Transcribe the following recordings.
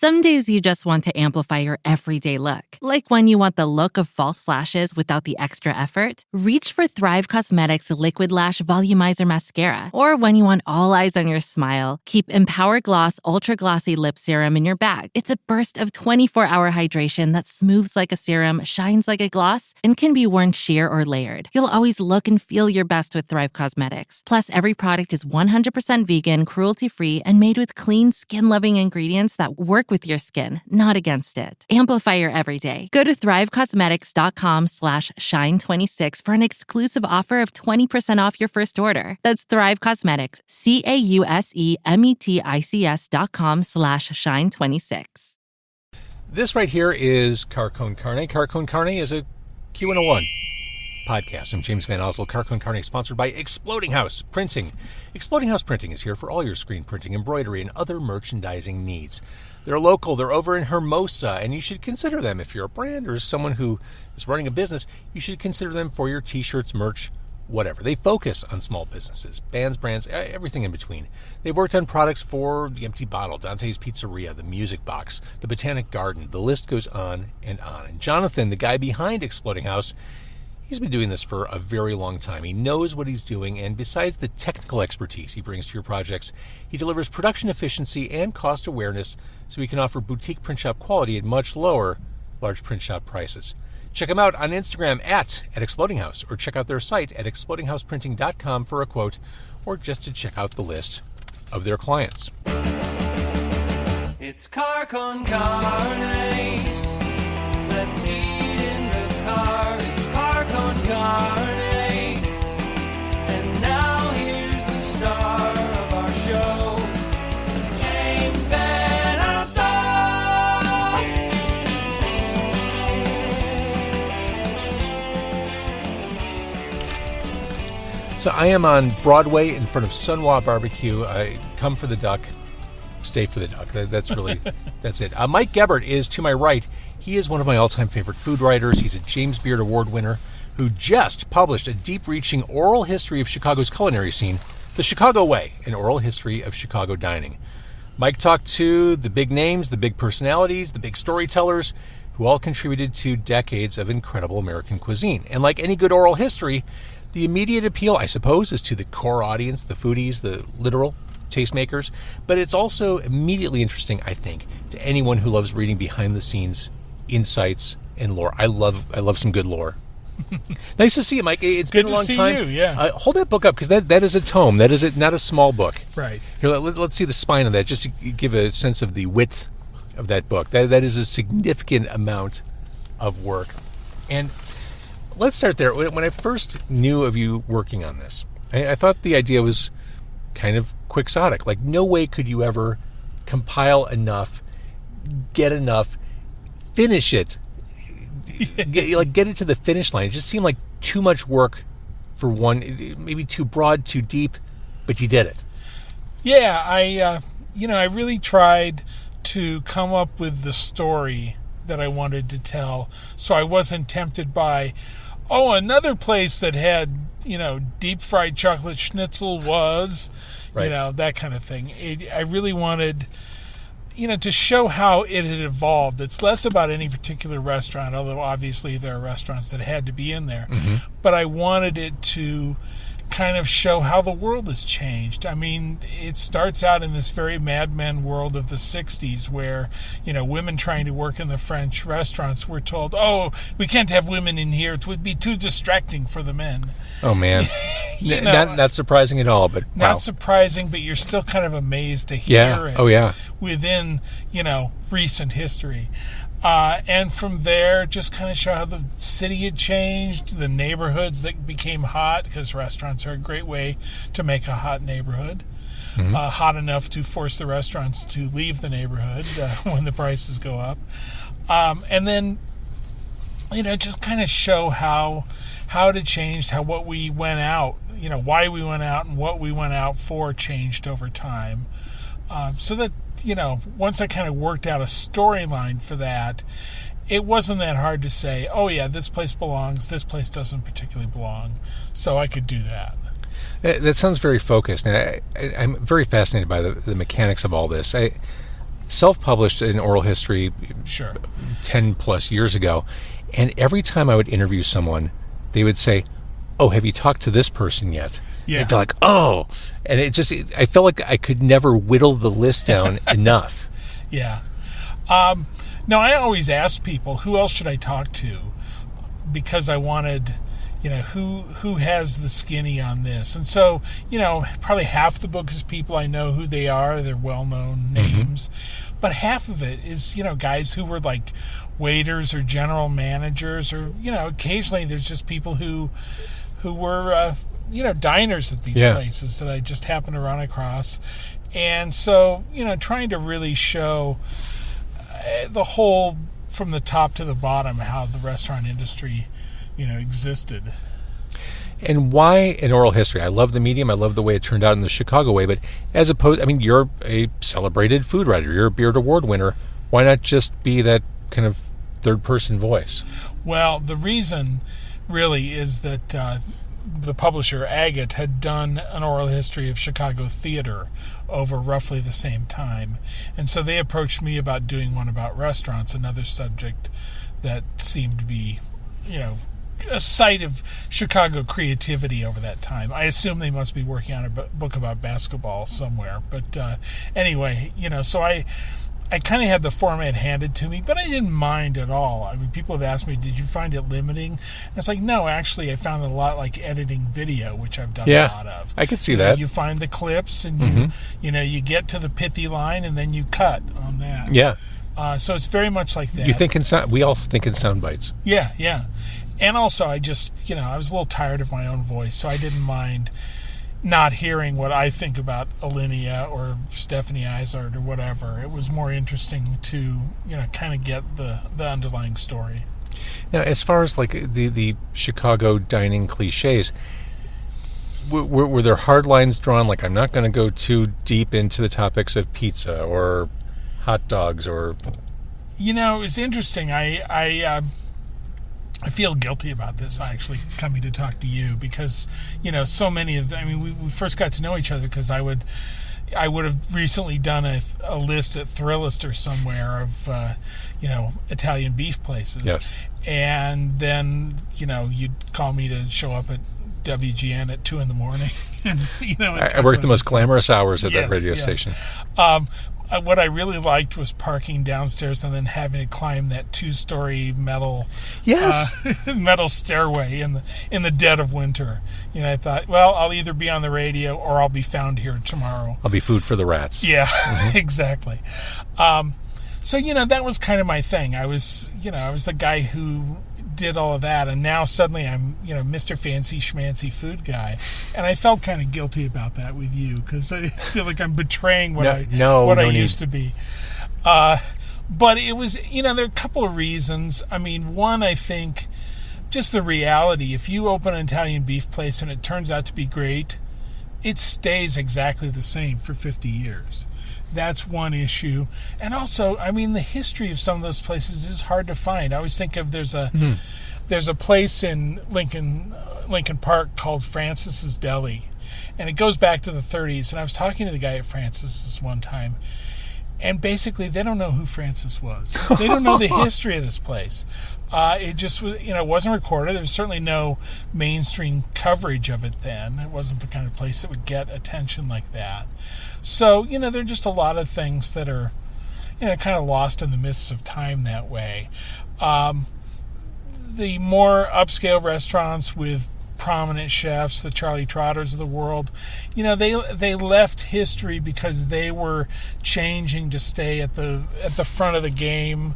Some days you just want to amplify your everyday look. Like when you want the look of false lashes without the extra effort, reach for Thrive Cosmetics Liquid Lash Volumizer Mascara. Or when you want all eyes on your smile, keep Empower Gloss Ultra Glossy Lip Serum in your bag. It's a burst of 24-hour hydration that smooths like a serum, shines like a gloss, and can be worn sheer or layered. You'll always look and feel your best with Thrive Cosmetics. Plus, every product is 100% vegan, cruelty-free, and made with clean, skin-loving ingredients that work with your skin, not against it. Amplify your everyday. Go to thrivecosmetics.com/shine26 for an exclusive offer of 20% off your first order. That's Thrive Cosmetics, CAUSEMETICS.com/shine26. This right here is Carcone Carne. Carcone Carne is a Q101 podcast. I'm James Van Oslo. Carcone Carne, sponsored by Exploding House Printing. Exploding House Printing is here for all your screen printing, embroidery, and other merchandising needs. They're local. They're over in Hermosa, and you should consider them. If you're a brand or someone who is running a business, you should consider them for your t-shirts, merch, whatever. They focus on small businesses, bands, brands, everything in between. They've worked on products for The Empty Bottle, Dante's Pizzeria, The Music Box, The Botanic Garden. The list goes on and on. And Jonathan, the guy behind Exploding House, he's been doing this for a very long time. He knows what he's doing, and besides the technical expertise he brings to your projects, he delivers production efficiency and cost awareness so he can offer boutique print shop quality at much lower large print shop prices. Check him out on Instagram at Exploding House, or check out their site at explodinghousePrinting.com for a quote, or just to check out the list of their clients. It's Carcone Carne. Let's eat in the car. It's Carcone Carne. And now here's the star of our show, James Van Oslo. So I am on Broadway in front of Sunwa Barbecue. I come for the duck, stay for the duck. That's really, that's it. Mike Gebert is to my right. He is one of my all-time favorite food writers. He's a James Beard Award winner who just published a deep-reaching oral history of Chicago's culinary scene, The Chicago Way, an oral history of Chicago dining. Mike talked to the big names, the big personalities, the big storytellers, who all contributed to decades of incredible American cuisine. And like any good oral history, the immediate appeal, I suppose, is to the core audience, the foodies, the literal tastemakers, but it's also immediately interesting, I think, to anyone who loves reading behind-the-scenes insights and lore. I love some good lore. Nice to see you, Mike. It's good been a long to see time. you, yeah. Hold that book up, because that is a tome. That is not a small book. Right. Here, let's see the spine of that, just to give a sense of the width of that book. That is a significant amount of work. And let's start there. When I first knew of you working on this, I thought the idea was kind of quixotic. Like, no way could you ever compile enough, get enough, finish it, get it to the finish line. It just seemed like too much work for one, maybe too broad, too deep, but you did it. Yeah, I really tried to come up with the story that I wanted to tell, so I wasn't tempted by, another place that had, deep fried chocolate schnitzel was, right, that kind of thing. I really wanted, to show how it had evolved. It's less about any particular restaurant, although obviously there are restaurants that had to be in there. Mm-hmm. But I wanted it to kind of show how the world has changed. I mean, it starts out in this very Mad Men world of the 60s where, women trying to work in the French restaurants were told, we can't have women in here. It would be too distracting for the men. Oh, man. Not surprising at all, but wow. Not surprising, but you're still kind of amazed to hear it. Oh, yeah. Within, recent history. And from there, just kind of show how the city had changed, the neighborhoods that became hot, because restaurants are a great way to make a hot neighborhood. Mm-hmm. Hot enough to force the restaurants to leave the neighborhood when the prices go up. And then, just kind of show how it had changed, how what we went out, why we went out and what we went out for changed over time. So that, once I kind of worked out a storyline for that, it wasn't that hard to say, this place belongs, this place doesn't particularly belong. So I could do that. That sounds very focused. And I'm very fascinated by the mechanics of all this. self-published an oral history Sure. 10 plus years ago, and every time I would interview someone, they would say, "Oh, have you talked to this person yet?" Yeah. And they're like, "Oh," and I felt like I could never whittle the list down enough. Yeah. No, I always asked people, who else should I talk to? Because I wanted, who has the skinny on this? And so, probably half the book is people I know who they are. They're well-known names. But half of it is, guys who were like waiters or general managers, or, occasionally there's just people who were, diners at these places that I just happened to run across. And so, trying to really show the whole, from the top to the bottom, how the restaurant industry, existed. And why an oral history? I love the medium. I love the way it turned out in the Chicago way. But as opposed, you're a celebrated food writer. You're a Beard Award winner. Why not just be that kind of third-person voice? Well, the reason really is that the publisher, Agate, had done an oral history of Chicago theater over roughly the same time. And so they approached me about doing one about restaurants, another subject that seemed to be, a site of Chicago creativity over that time. I assume they must be working on a book about basketball somewhere. But anyway, so I kind of had the format handed to me, but I didn't mind at all. People have asked me, did you find it limiting? And it's like, no, actually, I found it a lot like editing video, which I've done a lot of. I could see that. You find the clips, and you get to the pithy line, and then you cut on that. Yeah. So it's very much like that. You think we all think in sound bites. Yeah, yeah. And also, I just, I was a little tired of my own voice, so I didn't mind not hearing what I think about Alinea or Stephanie Izard or whatever. It was more interesting to, kind of get the underlying story. Now, as far as like the Chicago dining cliches, were there hard lines drawn? Like, I'm not going to go too deep into the topics of pizza or hot dogs or... It was interesting. I feel guilty about this, actually, coming to talk to you, because, so many of we first got to know each other because I would have recently done a list at Thrillist or somewhere of, Italian beef places. Yes. And then, you'd call me to show up at WGN at 2 a.m. and, I worked the most glamorous hours at that radio station. What I really liked was parking downstairs and then having to climb that 2-story metal metal stairway in the dead of winter. I thought, well, I'll either be on the radio or I'll be found here tomorrow. I'll be food for the rats. Yeah, exactly. So that was kind of my thing. I was the guy who did all of that, and now suddenly I'm Mr. Fancy Schmancy food guy, and I felt kind of guilty about that with you, because I feel like I'm betraying what I used to be. But it was there are a couple of reasons. One, I think just the reality, if you open an Italian beef place and it turns out to be great, it stays exactly the same for 50 years. That's one issue. And also, the history of some of those places is hard to find. I always think of there's a place in Lincoln Park called Francis's Deli, and it goes back to the 30s. And I was talking to the guy at Francis's one time, and basically they don't know who Francis was. They don't know the history of this place. It just was, it wasn't recorded. There was certainly no mainstream coverage of it then. It wasn't the kind of place that would get attention like that. So, there are just a lot of things that are, kind of lost in the mists of time that way. The more upscale restaurants with prominent chefs, the Charlie Trotters of the world, they left history because they were changing to stay at the front of the game,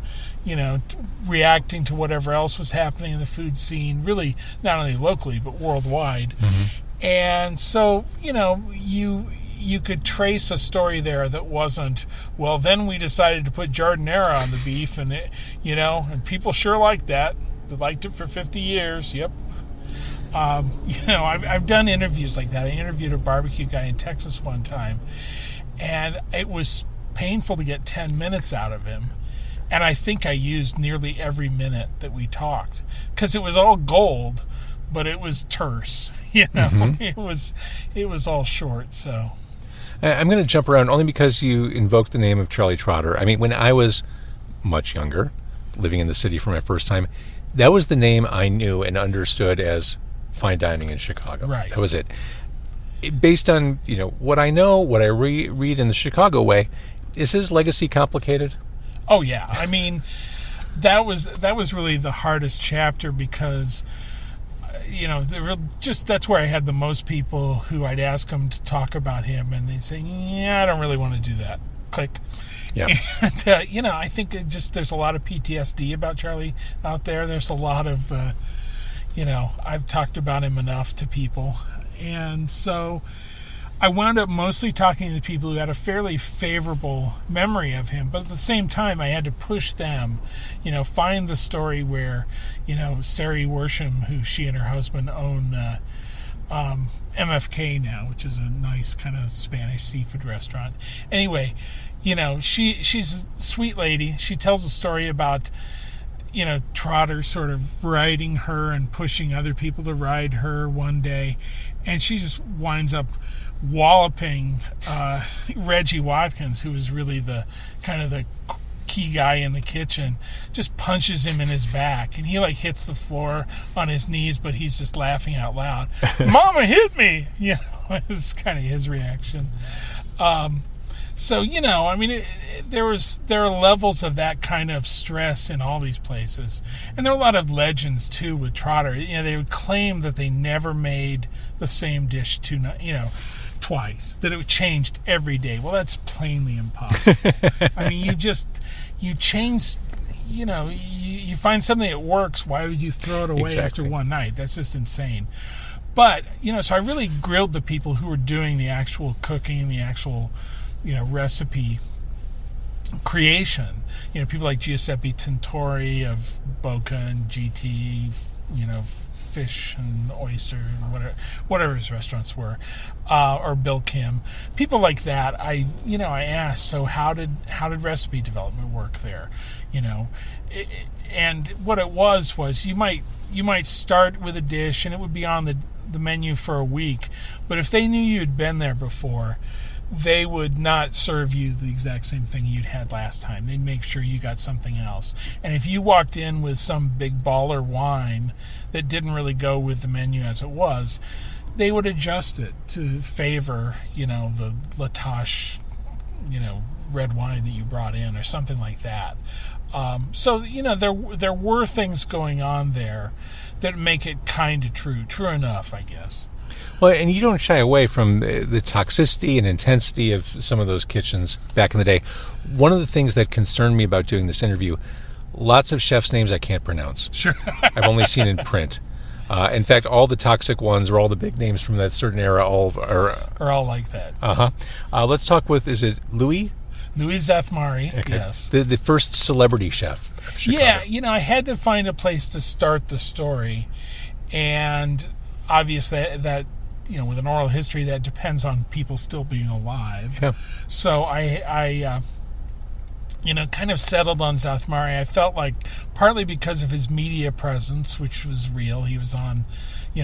reacting to whatever else was happening in the food scene, really not only locally but worldwide. And so, you could trace a story there that wasn't, well, then we decided to put giardiniera on the beef, and it, and people sure liked that. They liked it for 50 years. Yep. I've done interviews like that. I interviewed a barbecue guy in Texas one time, and it was painful to get 10 minutes out of him. And I think I used nearly every minute that we talked, because it was all gold, but it was terse. It was all short. So I'm going to jump around only because you invoked the name of Charlie Trotter. I mean, when I was much younger, living in the city for my first time, that was the name I knew and understood as fine dining in Chicago. Right. That was it. Based on, what I know, what I read in the Chicago way, is his legacy complicated? Oh yeah, I mean, that was really the hardest chapter because, that's where I had the most people who I'd ask them to talk about him, and they'd say, "Yeah, I don't really want to do that." Click. Yeah. And I think there's a lot of PTSD about Charlie out there. There's a lot of, I've talked about him enough to people, and so I wound up mostly talking to the people who had a fairly favorable memory of him, but at the same time, I had to push them, find the story where, Sari Worsham, who she and her husband own MFK now, which is a nice kind of Spanish seafood restaurant. Anyway, she's a sweet lady. She tells a story about, Trotter sort of riding her and pushing other people to ride her one day, and she just winds up walloping Reggie Watkins, who was really the kind of the key guy in the kitchen, just punches him in his back, and he hits the floor on his knees, but he's just laughing out loud. "Mama hit me!" It's kind of his reaction. So there are levels of that kind of stress in all these places, and there are a lot of legends too with Trotter. They would claim that they never made the same dish twice, that it changed every day. Well, that's plainly impossible. I mean, you change, you find something that works. Why would you throw it away after one night? That's just insane. But, so I really grilled the people who were doing the actual cooking, the actual, recipe creation. People like Giuseppe Tintori of Boca and GT, Fish and Oyster, whatever his restaurants were, or Bill Kim, people like that. I asked, so how did recipe development work there, and what it was you might start with a dish and it would be on the menu for a week, but if they knew you'd been there before, they would not serve you the exact same thing you'd had last time. They'd make sure you got something else. And if you walked in with some big baller wine that didn't really go with the menu as it was, they would adjust it to favor, the Latache, red wine that you brought in or something like that. So there were things going on there that make it kind of true enough, I guess. Well, and you don't shy away from the toxicity and intensity of some of those kitchens back in the day. One of the things that concerned me about doing this interview, lots of chefs' names I can't pronounce. Sure. I've only seen in print. In fact, all the toxic ones or all the big names from that certain era are all like that. Let's talk with, is it Louis? Louis Zathmari, okay. Yes. The first celebrity chef of Chicago. Yeah, I had to find a place to start the story. And obviously that with an oral history, that depends on people still being alive. Yeah. So I kind of settled on Zathmari. I felt like partly because of his media presence, which was real. He was on,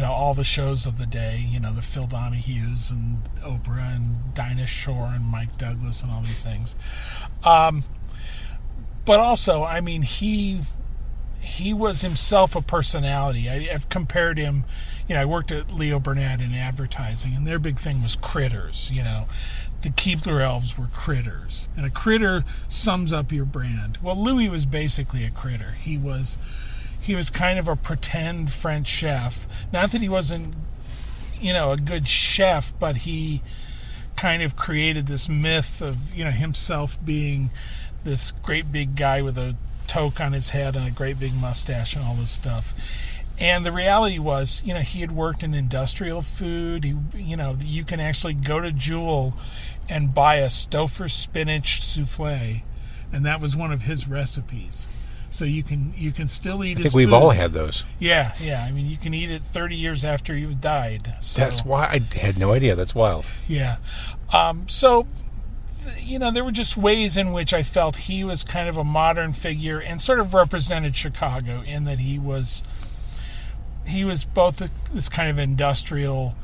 all the shows of the day, the Phil Donahues and Oprah and Dinah Shore and Mike Douglas and all these things. But also, I mean, he was himself a personality. I've compared him, I worked at Leo Burnett in advertising, and their big thing was critters, The Keebler Elves were critters, and a critter sums up your brand. Well, Louis was basically a critter. He was kind of a pretend French chef. Not that he wasn't, a good chef, but he kind of created this myth of, himself being this great big guy with a toque on his head and a great big mustache and all this stuff. And the reality was, he had worked in industrial food. You can actually go to Jewel and buy a Stouffer spinach souffle, and that was one of his recipes. So you can still eat his food. I think we've all had those. Yeah. I mean, you can eat it 30 years after you've died. So, that's why I had no idea. That's wild. Yeah. There were just ways in which I felt he was kind of a modern figure and sort of represented Chicago in that he was both this kind of industrial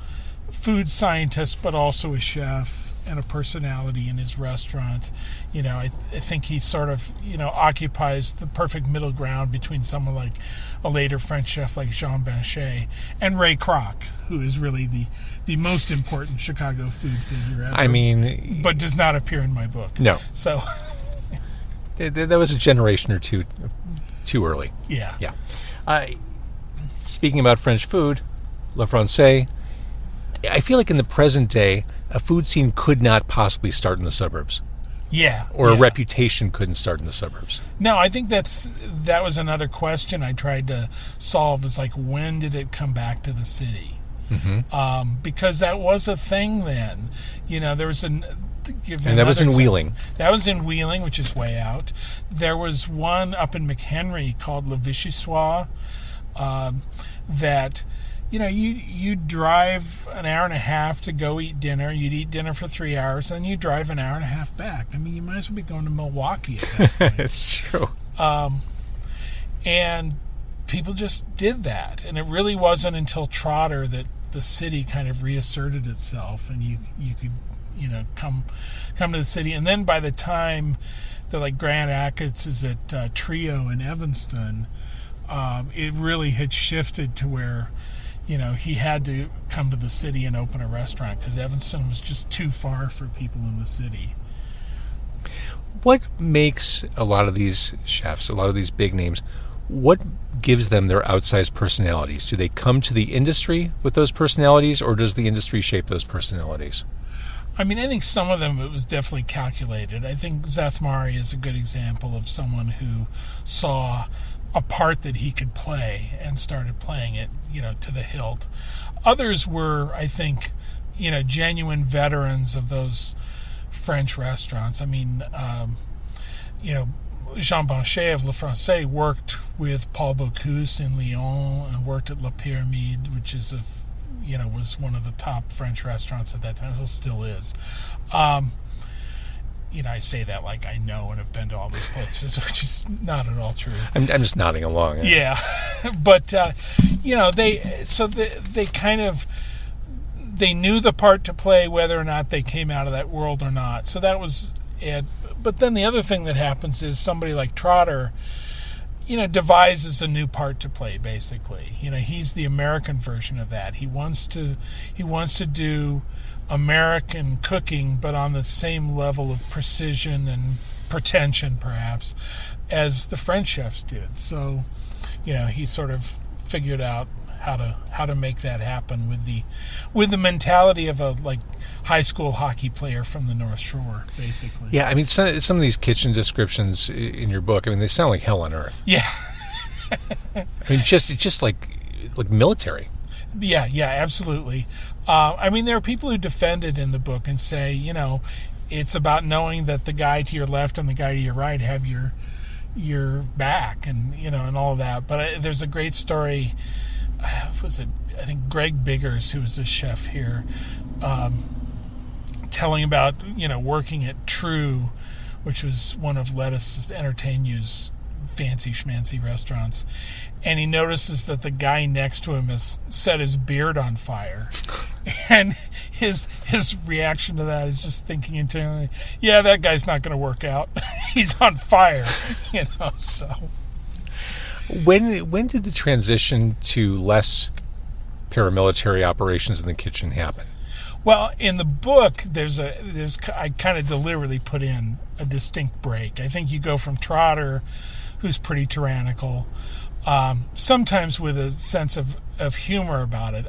food scientist, but also a chef. and a personality in his restaurant. I think he sort of, occupies the perfect middle ground between someone like a later French chef like Jean Banchet and Ray Kroc, who is really the most important Chicago food figure ever. But does not appear in my book. No. So that was a generation or two too early. Yeah. Speaking about French food, Le Francais, I feel like in the present day, a food scene could not possibly start in the suburbs. Yeah. Or a reputation couldn't start in the suburbs. No, I think that was another question I tried to solve, is like, when did it come back to the city? Mm-hmm. Because that was a thing then. There was and that was in Wheeling. That was in Wheeling, which is way out. There was one up in McHenry called Le Vichyssoise, that, you drive an hour and a half to go eat dinner. You'd eat dinner for 3 hours, then you drive an hour and a half back. You might as well be going to Milwaukee at that point. It's true. And people just did that. And it really wasn't until Trotter that the city kind of reasserted itself, and you could, come to the city. And then by the time that Grant Achatz is at Trio in Evanston, it really had shifted to where, he had to come to the city and open a restaurant, because Evanston was just too far for people in the city. What makes a lot of these chefs, a lot of these big names, what gives them their outsized personalities? Do they come to the industry with those personalities, or does the industry shape those personalities? I think some of them, it was definitely calculated. I think Zathmari is a good example of someone who saw a part that he could play and started playing it, to the hilt. Others were, I think, genuine veterans of those French restaurants. Jean Banchet of Le Francais worked with Paul Bocuse in Lyon and worked at La Pyramide, which is was one of the top French restaurants at that time. It still is. I say that like I know and have been to all these places, which is not at all true. I'm just nodding along. Yeah. But, they knew the part to play, whether or not they came out of that world or not. So that was it. But then the other thing that happens is somebody like Trotter, devises a new part to play, basically. He's the American version of that. He wants to do American cooking, but on the same level of precision and pretension, perhaps, as the French chefs did. So, he sort of figured out how to make that happen with the mentality of a high school hockey player from the North Shore, basically. Yeah, some of these kitchen descriptions in your book, they sound like hell on earth. Yeah. just like military. Yeah, absolutely. There are people who defend it in the book and say, it's about knowing that the guy to your left and the guy to your right have your back, and and all of that. But there's a great story. Was it, I think, Greg Biggers, who was a chef here, telling about working at True, which was one of Lettuce Entertainer's fancy schmancy restaurants, and he notices that the guy next to him has set his beard on fire, and his reaction to that is just thinking internally, yeah, that guy's not going to work out. He's on fire. So when did the transition to less paramilitary operations in the kitchen happen? Well, in the book, I kind of deliberately put in a distinct break. I think you go from Trotter, who's pretty tyrannical, sometimes with a sense of humor about it.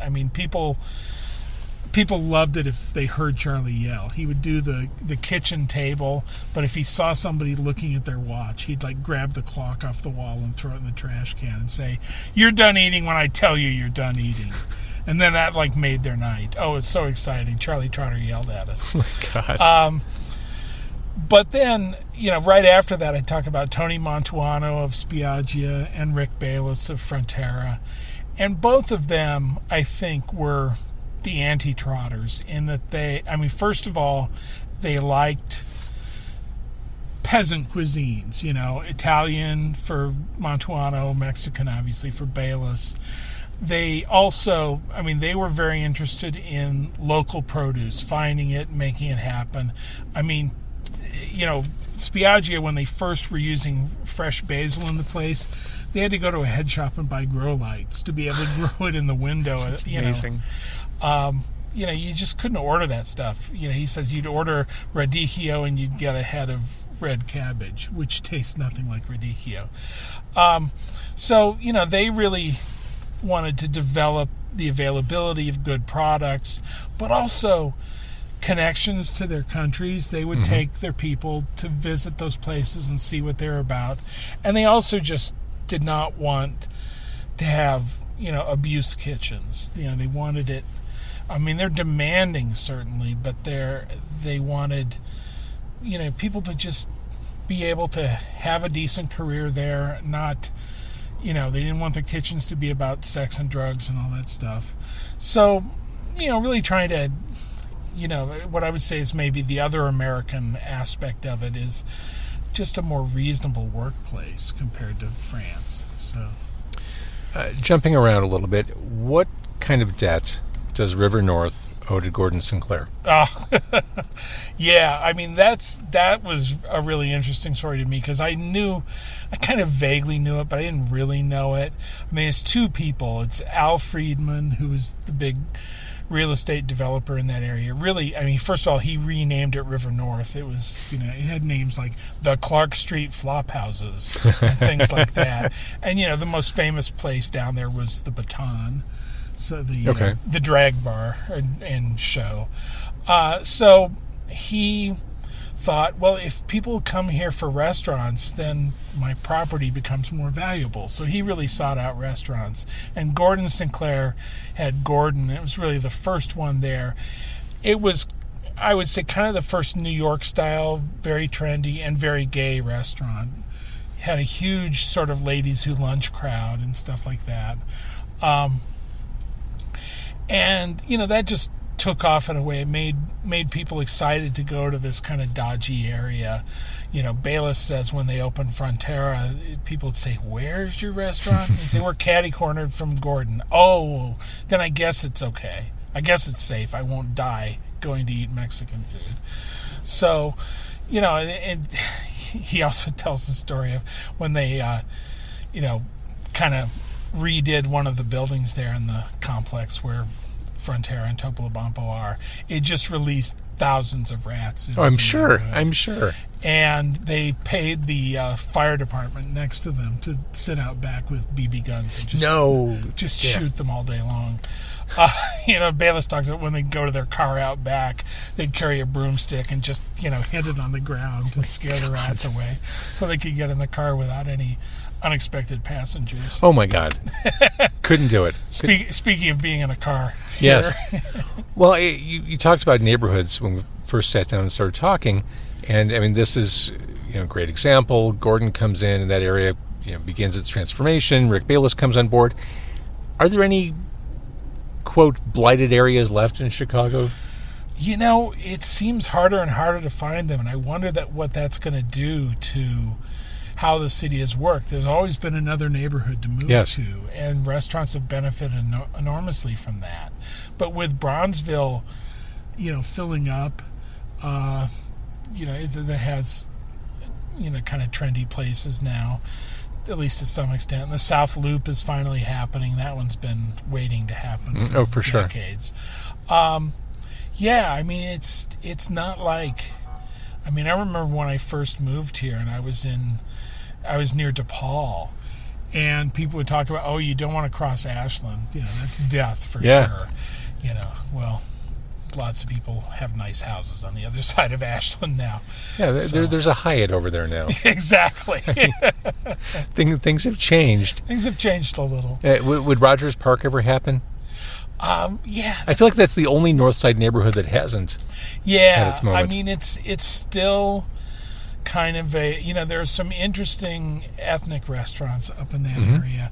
People loved it if they heard Charlie yell. He would do the kitchen table, but if he saw somebody looking at their watch, he'd grab the clock off the wall and throw it in the trash can and say, "You're done eating when I tell you you're done eating." And then that made their night. Oh, it's so exciting. Charlie Trotter yelled at us. Oh my gosh. But then, right after that, I talk about Tony Montuano of Spiaggia and Rick Bayless of Frontera. And both of them, I think, were the anti-Trotters in that first of all, they liked peasant cuisines, Italian for Montuano, Mexican, obviously, for Bayless. they also, I mean, they were very interested in local produce, finding it, making it happen. I mean, Spiaggia, when they first were using fresh basil in the place, they had to go to a head shop and buy grow lights to be able to grow it in the window. It's amazing. You just couldn't order that stuff. He says you'd order radicchio and you'd get a head of red cabbage, which tastes nothing like radicchio. So they really wanted to develop the availability of good products, but also connections to their countries. They would take their people to visit those places and see what they're about. And they also just did not want to have, abuse kitchens. They wanted it. I mean, they're demanding, certainly, but they wanted, people to just be able to have a decent career there, not, they didn't want the kitchens to be about sex and drugs and all that stuff. So, really trying to, what I would say is maybe the other American aspect of it is just a more reasonable workplace compared to France. So, jumping around a little bit, what kind of debt does River North owe to Gordon Sinclair? Yeah, I mean, that was a really interesting story to me, because I kind of vaguely knew it, but I didn't really know it. I mean, it's two people. It's Al Friedman, who was the big real estate developer in that area. Really, I mean, first of all, he renamed it River North. It was, it had names like the Clark Street Flop Houses and things like that. And, the most famous place down there was the Baton. So the drag bar and show. So he thought, well, if people come here for restaurants, then my property becomes more valuable. So he really sought out restaurants. And Gordon Sinclair had Gordon. It was really the first one there. It was, I would say, kind of the first New York style, very trendy and very gay restaurant. Had a huge sort of ladies who lunch crowd and stuff like that. And, that just took off in a way. It made people excited to go to this kind of dodgy area. Bayless says when they opened Frontera, people would say, "Where's your restaurant?" And say, "We're catty-cornered from Gordon." "Oh, then I guess it's okay. I guess it's safe. I won't die going to eat Mexican food." So, and he also tells the story of when they, kind of redid one of the buildings there in the complex where Frontera and Topolobampo are. It just released thousands of rats. I'm sure. And they paid the fire department next to them to sit out back with BB guns and just shoot them all day long. Bayless talks about when they go to their car out back, they'd carry a broomstick and just, hit it on the ground to scare the rats away so they could get in the car without any unexpected passengers. Oh, my God. Couldn't do it. Speaking of being in a car. Yes. Well, you talked about neighborhoods when we first sat down and started talking. And, I mean, this is, a great example. Gordon comes in and that area, begins its transformation. Rick Bayless comes on board. Are there any, quote, blighted areas left in Chicago? It seems harder and harder to find them. And I wonder what that's going to do to how the city has worked. There's always been another neighborhood to move to, and restaurants have benefited enormously from that. But with Bronzeville, filling up, that has, kind of trendy places now, at least to some extent. And the South Loop is finally happening. That one's been waiting to happen for decades. I mean, it's not like, I mean, I remember when I first moved here and I was near DePaul, and people would talk about, oh, you don't want to cross Ashland. That's death for sure. Well, lots of people have nice houses on the other side of Ashland now. Yeah, there's a Hyatt over there now. Exactly. Things have changed. Things have changed a little. Would Rogers Park ever happen? Yeah. I feel like that's the only North Side neighborhood that hasn't had its moment. I mean, it's still kind of there are some interesting ethnic restaurants up in that area.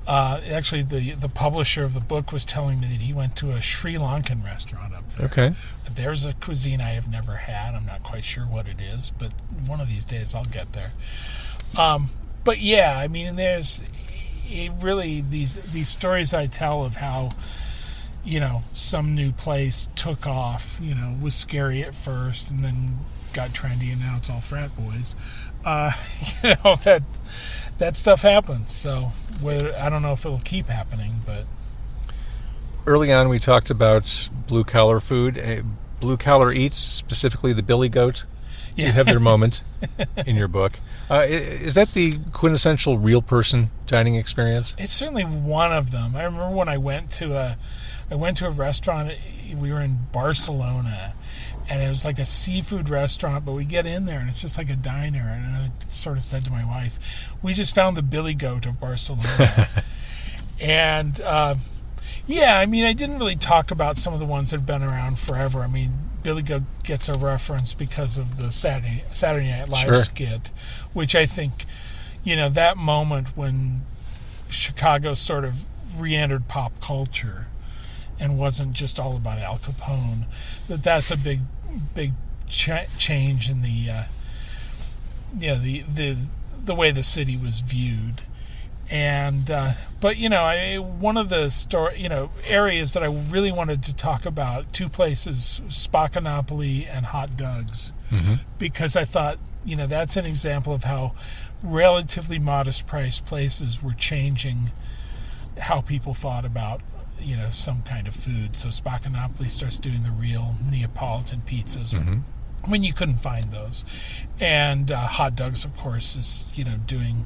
Actually, the publisher of the book was telling me that he went to a Sri Lankan restaurant up there. Okay. There's a cuisine I have never had. I'm not quite sure what it is, but one of these days I'll get there. But yeah, I mean, it really, these stories I tell of how, some new place took off, was scary at first and then got trendy and now it's all frat boys. That stuff happens. So I don't know if it'll keep happening, but early on we talked about blue collar food. Blue collar eats, specifically the billy goat. yeah. You have their moment in your book. Is that the quintessential real person dining experience? It's certainly one of them. I remember when I went to a restaurant. We were in Barcelona, and it was like a seafood restaurant, but we get in there and it's just like a diner. And I sort of said to my wife, we just found the billy goat of Barcelona. And I didn't really talk about some of the ones that have been around forever. I mean, Billy Goat gets a reference because of the Saturday Night Live Sure. skit, which I think, that moment when Chicago sort of re-entered pop culture and wasn't just all about Al Capone, that's a big change in the way the city was viewed. And but one of the areas that I really wanted to talk about, two places, Spacanopoly and Hot Doug's, because I thought that's an example of how relatively modest priced places were changing how people thought about some kind of food. So Spacanopoly starts doing the real Neapolitan pizzas when you couldn't find those, and Hot Doug's, of course, is doing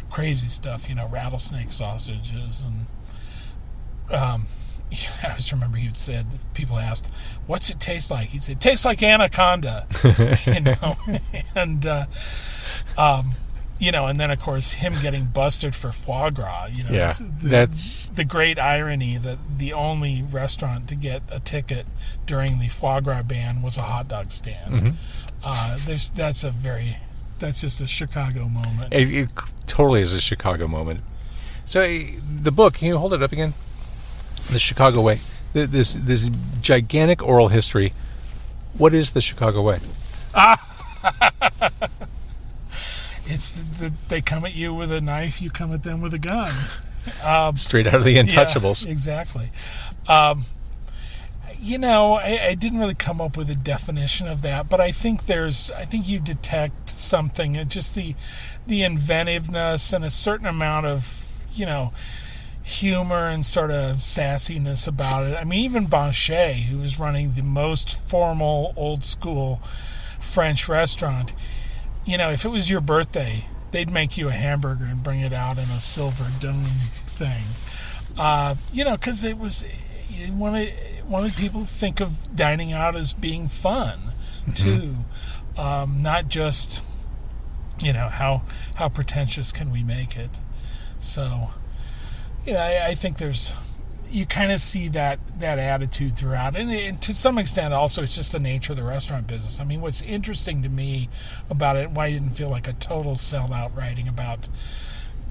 crazy stuff, rattlesnake sausages. And I always remember he said, people asked, what's it taste like? He'd say, tastes like anaconda. And and then of course him getting busted for foie gras, that's the great irony that the only restaurant to get a ticket during the foie gras ban was a hot dog stand. That's just a Chicago moment. It totally is a Chicago moment. So the book, can you hold it up again? The Chicago Way. This gigantic oral history. What is the Chicago Way? It's they come at you with a knife, you come at them with a gun. Straight out of the Untouchables. Yeah, exactly. I didn't really come up with a definition of that, but I think you detect something, just the inventiveness and a certain amount of, humor and sort of sassiness about it. I mean, even Banchet, who was running the most formal, old school French restaurant, if it was your birthday, they'd make you a hamburger and bring it out in a silver dome thing. Because it was wanted people to think of dining out as being fun too, not just how pretentious can we make it. So I think you kind of see that attitude throughout, and to some extent also it's just the nature of the restaurant business. I mean, what's interesting to me about it, why I didn't feel like a total sellout writing about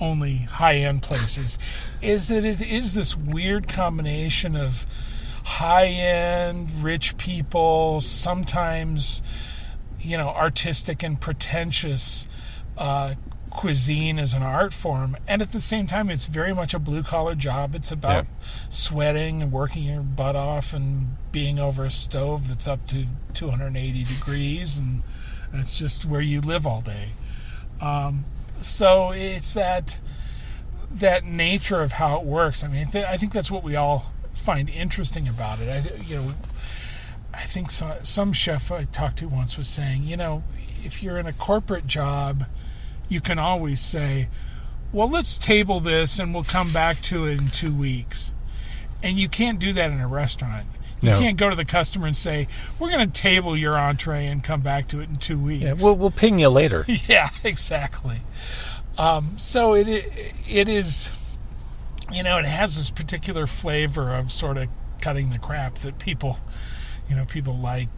only high-end places, is that it is this weird combination of high-end, rich people, sometimes, artistic and pretentious cuisine as an art form, and at the same time, it's very much a blue-collar job. It's about sweating and working your butt off and being over a stove that's up to 280 degrees, and that's just where you live all day. So it's that nature of how it works. I mean, I think that's what we all find interesting about it. I think some chef I talked to once was saying, if you're in a corporate job, you can always say, well, let's table this and we'll come back to it in 2 weeks. And you can't do that in a restaurant. You can't go to the customer and say, we're going to table your entree and come back to it in 2 weeks. Yeah, we'll ping you later. Yeah, exactly. So it is, it has this particular flavor of sort of cutting the crap that people like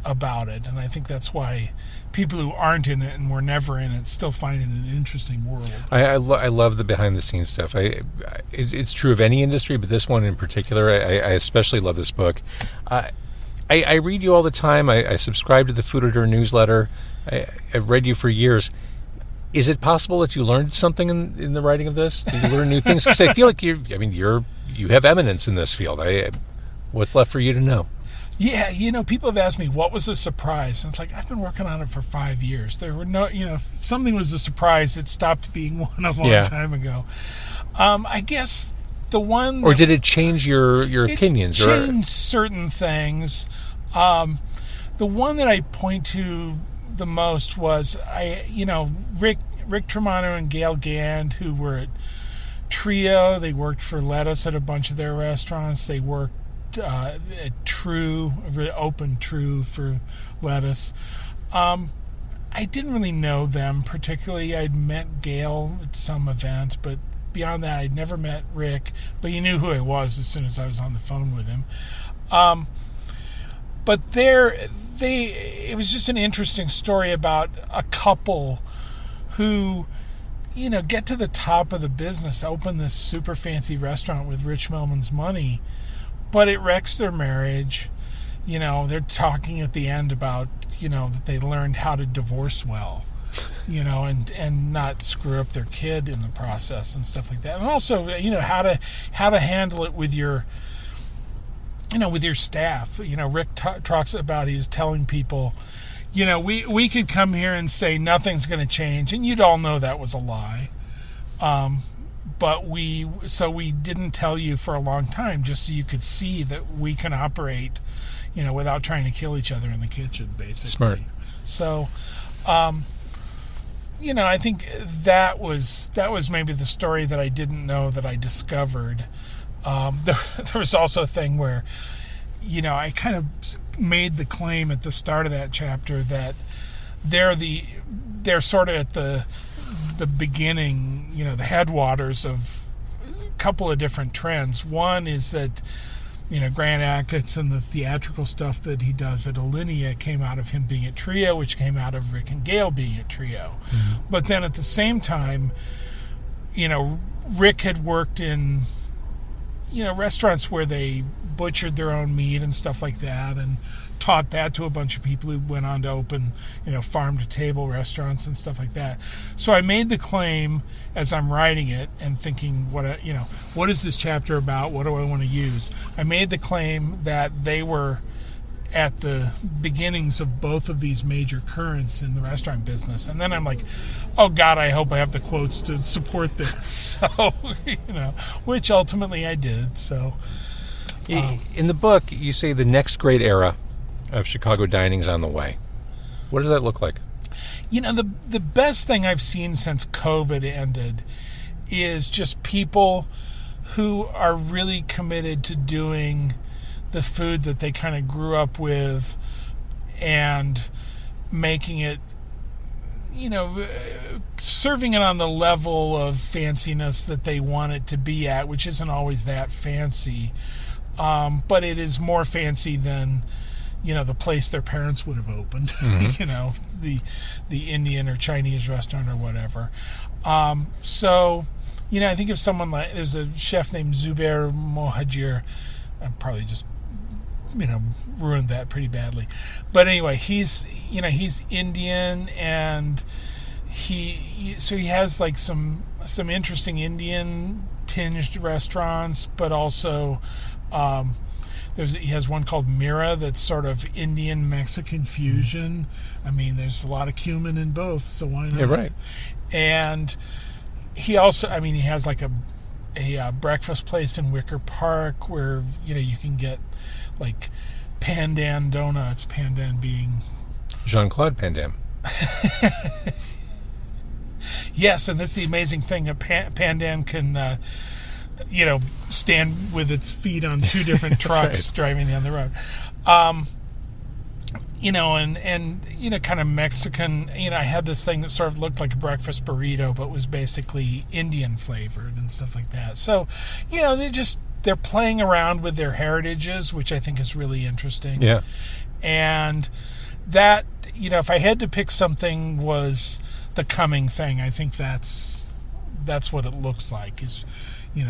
about it. And I think that's why people who aren't in it and were never in it still find it an interesting world. I love the behind-the-scenes stuff. It's true of any industry, but this one in particular, I especially love this book. I read you all the time. I subscribe to the Food Editor newsletter. I've read you for years. Is it possible that you learned something in the writing of this? Did you learn new things? Because I feel like you have eminence in this field. What's left for you to know? Yeah, people have asked me, what was a surprise? And it's like, I've been working on it for 5 years. There were no, if something was a surprise, it stopped being one a long time ago. I guess the one... Or did it change your opinions? It changed certain things. The one that I point to the most was, Rick Tremonto and Gail Gand, who were at Trio. They worked for Lettuce at a bunch of their restaurants. They worked at True, Open True for Lettuce. I didn't really know them particularly. I'd met Gail at some event, but beyond that, I'd never met Rick, but he knew who I was as soon as I was on the phone with him. But it was just an interesting story about a couple who, get to the top of the business, open this super fancy restaurant with Rich Millman's money, but it wrecks their marriage. They're talking at the end about, that they learned how to divorce well, and not screw up their kid in the process and stuff like that. And also, how to handle it with your, with your staff. Rick talks about, he was telling people, we could come here and say nothing's going to change, and you'd all know that was a lie. But we didn't tell you for a long time, just so you could see that we can operate, without trying to kill each other in the kitchen, basically. Smart. So, I think that was maybe the story that I didn't know that I discovered. There was also a thing where, I kind of made the claim at the start of that chapter that they're sort of at the beginning, the headwaters of a couple of different trends. One is that, Grant Achatz and the theatrical stuff that he does at Alinea came out of him being at Trio, which came out of Rick and Gail being at Trio. Mm-hmm. But then at the same time, Rick had worked in, restaurants where they butchered their own meat and stuff like that, and taught that to a bunch of people who went on to open, farm-to-table restaurants and stuff like that. So I made the claim as I'm writing it and thinking, what is this chapter about? What do I want to use? I made the claim that they were at the beginnings of both of these major currents in the restaurant business. And then I'm like, oh God, I hope I have the quotes to support this. So, which ultimately I did. So, in the book, you say the next great era of Chicago dining's on the way. What does that look like? The best thing I've seen since COVID ended is just people who are really committed to doing the food that they kind of grew up with and making it, serving it on the level of fanciness that they want it to be at, which isn't always that fancy. But it is more fancy than, the place their parents would have opened, mm-hmm. the Indian or Chinese restaurant or whatever. So, I think if someone there's a chef named Zubair Mohajir, I probably just, ruined that pretty badly. But anyway, he's Indian, and he has like some interesting Indian tinged restaurants, but also, he has one called Mira that's sort of Indian Mexican fusion. I mean, there's a lot of cumin in both, so why not? Yeah, right. And he also, he has like a breakfast place in Wicker Park where you can get like Pandan donuts. Pandan being Jean-Claude Van Damme. Yes, and that's the amazing thing. Pandan can. Stand with its feet on two different trucks driving down the road. And kind of Mexican, I had this thing that sort of looked like a breakfast burrito, but was basically Indian flavored and stuff like that. So, they're playing around with their heritages, which I think is really interesting. Yeah. And that, if I had to pick something was the coming thing, I think that's what it looks like is,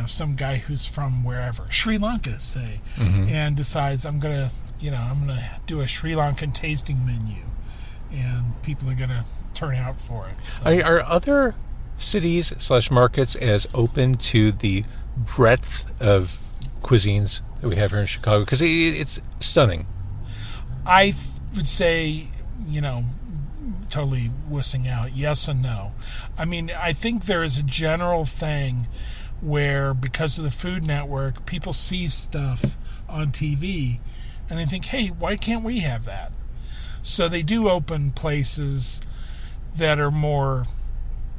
some guy who's from wherever, Sri Lanka, say, mm-hmm. and decides I'm gonna do a Sri Lankan tasting menu, and people are going to turn out for it. So. Are other cities / markets as open to the breadth of cuisines that we have here in Chicago? Because it's stunning. I would say, totally wussing out, yes and no. I mean, I think there is a general thing where, because of the Food Network, people see stuff on TV and they think, hey, why can't we have that? So they do open places that are more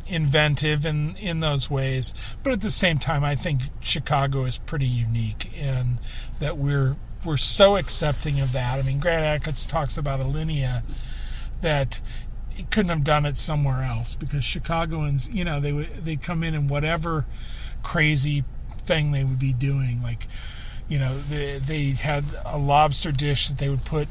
inventive in those ways. But at the same time, I think Chicago is pretty unique in that we're so accepting of that. I mean, Grant Achatz talks about Alinea, that he couldn't have done it somewhere else, because Chicagoans, they come in and whatever crazy thing they would be doing, like, they had a lobster dish that they would put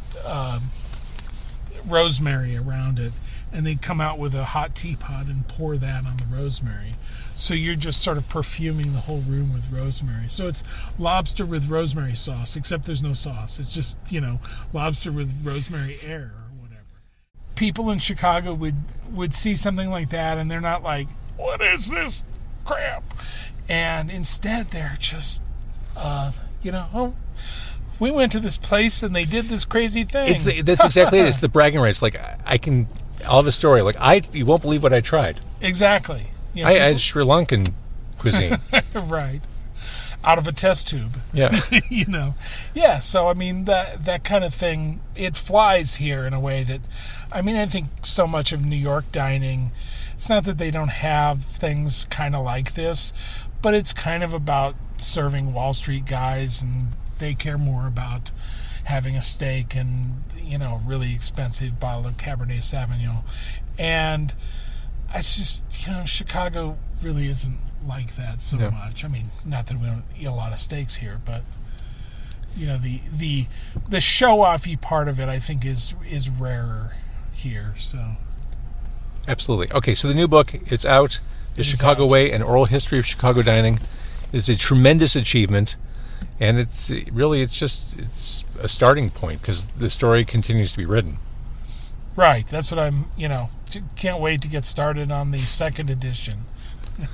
rosemary around it, and they'd come out with a hot teapot and pour that on the rosemary. So you're just sort of perfuming the whole room with rosemary. So it's lobster with rosemary sauce, except there's no sauce. It's just, lobster with rosemary air or whatever. People in Chicago would see something like that, and they're not like, what is this crap? And instead they're just, oh, we went to this place and they did this crazy thing. That's exactly it. It's the bragging rights. Like, I'll have a story. Like, you won't believe what I tried. Exactly. I had Sri Lankan cuisine. Right. Out of a test tube. Yeah. Yeah, so, I mean, that kind of thing, it flies here in a way that, I think so much of New York dining, it's not that they don't have things kind of like this, but it's kind of about serving Wall Street guys, and they care more about having a steak and, a really expensive bottle of Cabernet Sauvignon. And it's just, Chicago really isn't like that so much. I mean, not that we don't eat a lot of steaks here, but, the show-offy part of it, I think, is rarer here, so... Absolutely. Okay, so the new book, it's out. The Chicago Way, An Oral History of Chicago Dining. It's a tremendous achievement, and it's a starting point, because the story continues to be written. Right. That's what I'm, can't wait to get started on the second edition.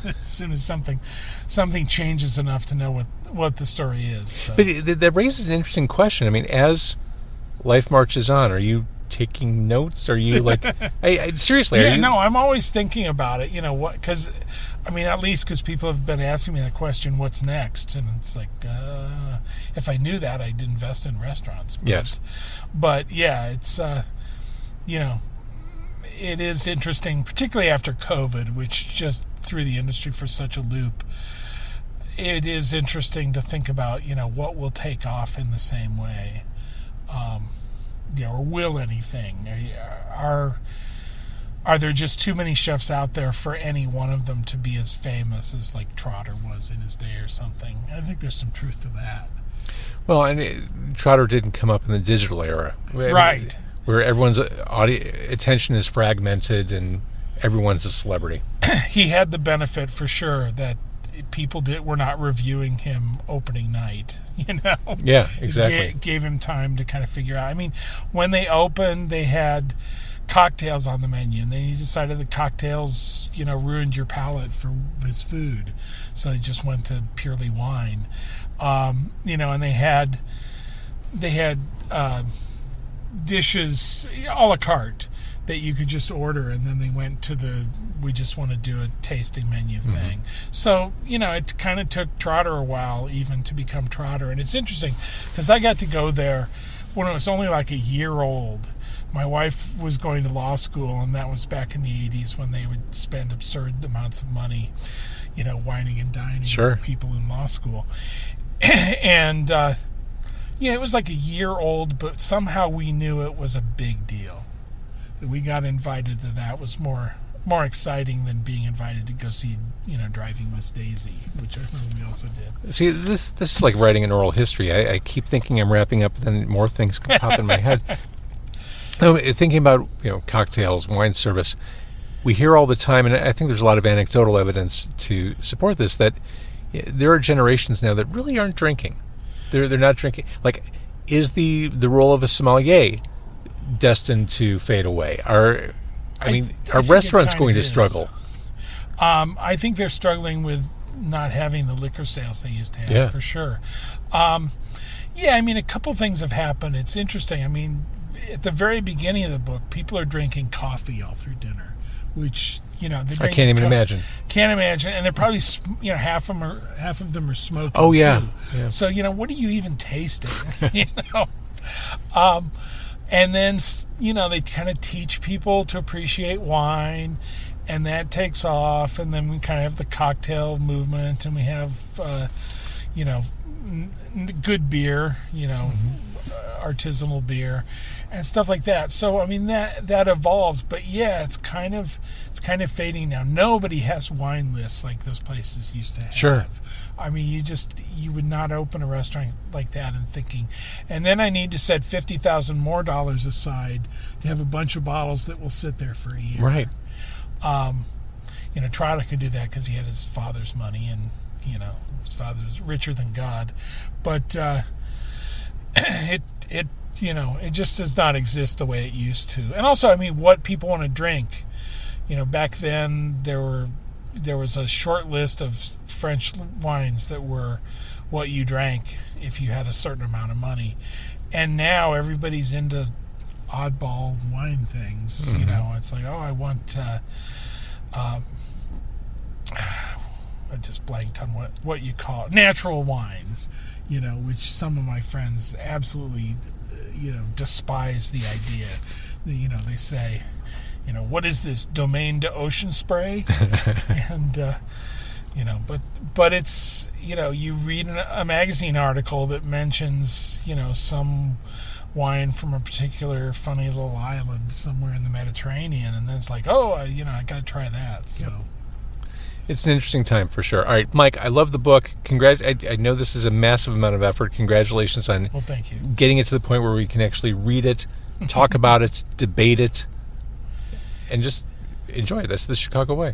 As soon as something changes enough to know what the story is. So. But that raises an interesting question. I mean, as life marches on, are you taking notes? Are you like, seriously? Yeah, no, I'm always thinking about it. Because, at least because people have been asking me that question, what's next? And it's like, if I knew that, I'd invest in restaurants. Yes. But yeah, it's, it is interesting, particularly after COVID, which just threw the industry for such a loop. It is interesting to think about, what will take off in the same way. Or will anything? Are there just too many chefs out there for any one of them to be as famous as like Trotter was in his day or something? I think there's some truth to that. Well, and Trotter didn't come up in the digital era. Right. Where everyone's attention is fragmented and everyone's a celebrity. He had the benefit for sure that people were not reviewing him opening night, Yeah, exactly. It gave him time to kind of figure out. When they opened, they had cocktails on the menu, and then he decided the cocktails, ruined your palate for his food, so they just went to purely wine. And they had dishes a la carte that you could just order, and then they went to we just want to do a tasting menu thing. Mm-hmm. So, it kind of took Trotter a while even to become Trotter. And it's interesting because I got to go there when it was only like a year old. My wife was going to law school, and that was back in the 80s when they would spend absurd amounts of money, whining and dining for people in law school. And, it was like a year old, but somehow we knew it was a big deal. That we got invited to that was more exciting than being invited to go see, Driving Miss Daisy, which I remember we also did. See, this is like writing an oral history. I keep thinking I'm wrapping up, then more things can pop in my head. Thinking about, cocktails, wine service, we hear all the time, and I think there's a lot of anecdotal evidence to support this, that there are generations now that really aren't drinking. They're not drinking. Like, is the role of a sommelier destined to fade away? Are think restaurants it kind going of to is. struggle? I think they're struggling with not having the liquor sales they used to have, Yeah. for sure. A couple things have happened. It's interesting. At the very beginning of the book, people are drinking coffee all through dinner, which, they're I can't even imagine. Can't imagine. And they're probably, half of them are smoking. Oh, yeah. too. Yeah. So, what are you even tasting? And then, they kind of teach people to appreciate wine, and that takes off. And then we kind of have the cocktail movement, and we have, good beer, artisanal beer, and stuff like that. So, that evolves. But yeah, it's kind of fading now. Nobody has wine lists like those places used to have. Sure. You would not open a restaurant like that and thinking, and then I need to set $50,000 more aside to have a bunch of bottles that will sit there for a year. Right. Trotter could do that because he had his father's money, and his father's richer than God, but it just does not exist the way it used to. And also, what people want to drink, back then there was a short list of French wines that were what you drank if you had a certain amount of money, and now everybody's into oddball wine things. Mm-hmm. It's like, oh, I want I just blanked on what you call it, natural wines, which some of my friends absolutely despise the idea. They say, what is this, Domaine de Ocean spray? And but it's, you read a magazine article that mentions some wine from a particular funny little island somewhere in the Mediterranean, and then it's like, oh, I got to try that. So. Yep. It's an interesting time for sure. All right, Mike, I love the book. I know this is a massive amount of effort. Congratulations on Thank you. getting it to the point where we can actually read it, talk about it, debate it, and just enjoy it. That's the Chicago way.